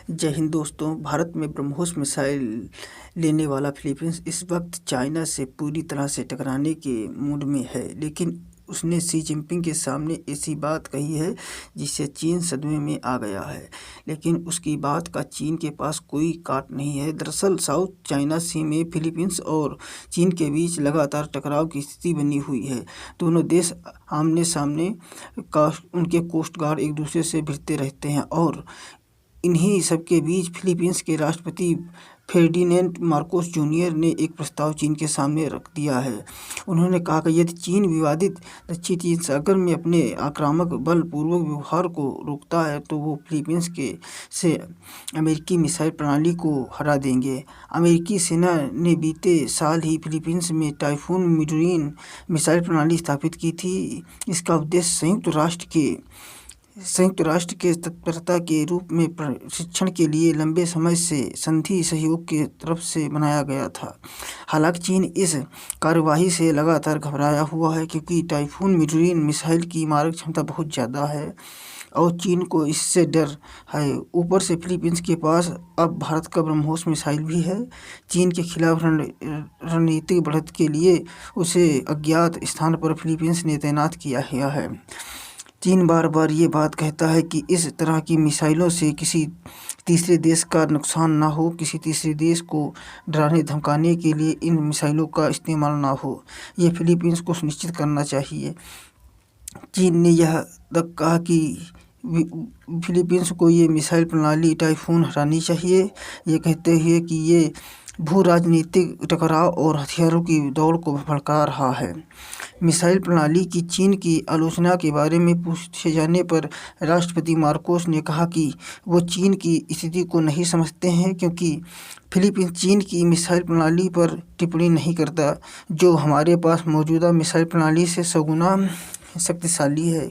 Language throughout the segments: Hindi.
जय हिंद दोस्तों। भारत में ब्रह्मोस मिसाइल लेने वाला फिलीपींस इस वक्त चाइना से पूरी तरह से टकराने के मूड में है, लेकिन उसने शी जिनपिंग के सामने ऐसी बात कही है जिससे चीन सदमे में आ गया है। लेकिन उसकी बात का चीन के पास कोई काट नहीं है। दरअसल साउथ चाइना सी में फिलीपींस और चीन के बीच लगातार टकराव की स्थिति बनी हुई है। दोनों देश आमने सामने उनके कोस्ट गार्ड एक दूसरे से भिड़ते रहते हैं और इन्हीं सबके बीच फिलीपींस के राष्ट्रपति फेर्डिनेंड मार्कोस जूनियर ने एक प्रस्ताव चीन के सामने रख दिया है। उन्होंने कहा कि यदि चीन विवादित दक्षिण चीन सागर में अपने आक्रामक बलपूर्वक व्यवहार को रोकता है तो वो फिलीपींस से अमेरिकी मिसाइल प्रणाली को हरा देंगे। अमेरिकी सेना ने बीते साल ही फिलीपींस में टाइफून मिडोरिन मिसाइल प्रणाली स्थापित की थी। इसका उद्देश्य संयुक्त राष्ट्र के तत्परता के रूप में प्रशिक्षण के लिए लंबे समय से संधि सहयोग की तरफ से बनाया गया था। हालांकि चीन इस कार्यवाही से लगातार घबराया हुआ है क्योंकि टाइफून मिडोरिन मिसाइल की मारक क्षमता बहुत ज़्यादा है और चीन को इससे डर है। ऊपर से फिलीपींस के पास अब भारत का ब्रह्मोस मिसाइल भी है। चीन के खिलाफ रणनीतिक बढ़त के लिए उसे अज्ञात स्थान पर फिलीपींस ने तैनात किया गया है। चीन बार बार ये बात कहता है कि इस तरह की मिसाइलों से किसी तीसरे देश का नुकसान ना हो, किसी तीसरे देश को डराने धमकाने के लिए इन मिसाइलों का इस्तेमाल ना हो। ये फिलीपींस को सुनिश्चित करना चाहिए। चीन ने यह तक कहा कि फिलीपींस को ये मिसाइल प्रणाली टाइफून हरानी चाहिए, ये कहते हुए कि ये भू राजनीतिक टकराव और हथियारों की दौड़ को भड़का रहा है। मिसाइल प्रणाली की चीन की आलोचना के बारे में पूछे जाने पर राष्ट्रपति मार्कोस ने कहा कि वो चीन की स्थिति को नहीं समझते हैं क्योंकि फिलीपींस चीन की मिसाइल प्रणाली पर टिप्पणी नहीं करता, जो हमारे पास मौजूदा मिसाइल प्रणाली से 100 गुना शक्तिशाली है।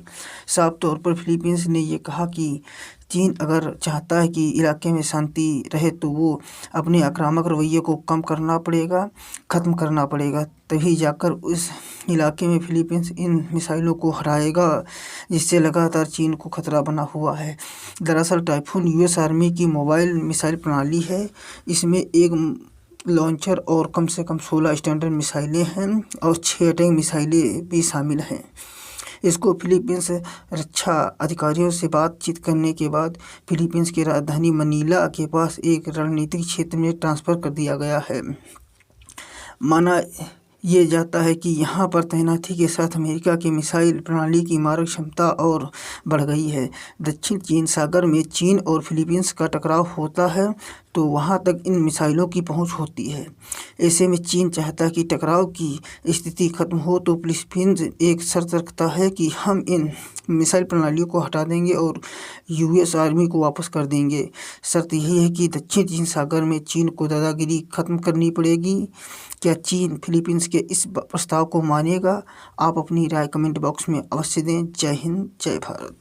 साफ तौर पर फिलीपींस ने ये कहा कि चीन अगर चाहता है कि इलाके में शांति रहे तो वो अपने आक्रामक रवैये को ख़त्म करना पड़ेगा, तभी जाकर उस इलाके में फिलीपींस इन मिसाइलों को हराएगा जिससे लगातार चीन को खतरा बना हुआ है। दरअसल टाइफून यूएस आर्मी की मोबाइल मिसाइल प्रणाली है। इसमें एक लॉन्चर और कम से कम 16 स्टैंडर्ड मिसाइलें हैं और 6 अटैक मिसाइलें भी शामिल हैं। इसको फिलीपींस रक्षा अधिकारियों से बातचीत करने के बाद फिलीपींस की राजधानी मनीला के पास एक रणनीतिक क्षेत्र में ट्रांसफ़र कर दिया गया है। माना ये जाता है कि यहाँ पर तैनाती के साथ अमेरिका की मिसाइल प्रणाली की मारक क्षमता और बढ़ गई है। दक्षिण चीन सागर में चीन और फिलीपींस का टकराव होता है तो वहाँ तक इन मिसाइलों की पहुँच होती है। ऐसे में चीन चाहता है कि टकराव की स्थिति खत्म हो तो फिलीपींस एक शर्त रखता है कि हम इन मिसाइल प्रणालियों को हटा देंगे और यूएस आर्मी को वापस कर देंगे। शर्त यही है कि दक्षिण चीन सागर में चीन को दादागिरी खत्म करनी पड़ेगी। क्या चीन फिलीपींस के इस प्रस्ताव को मानेगा? आप अपनी राय कमेंट बॉक्स में अवश्य दें। जय हिंद, जय भारत।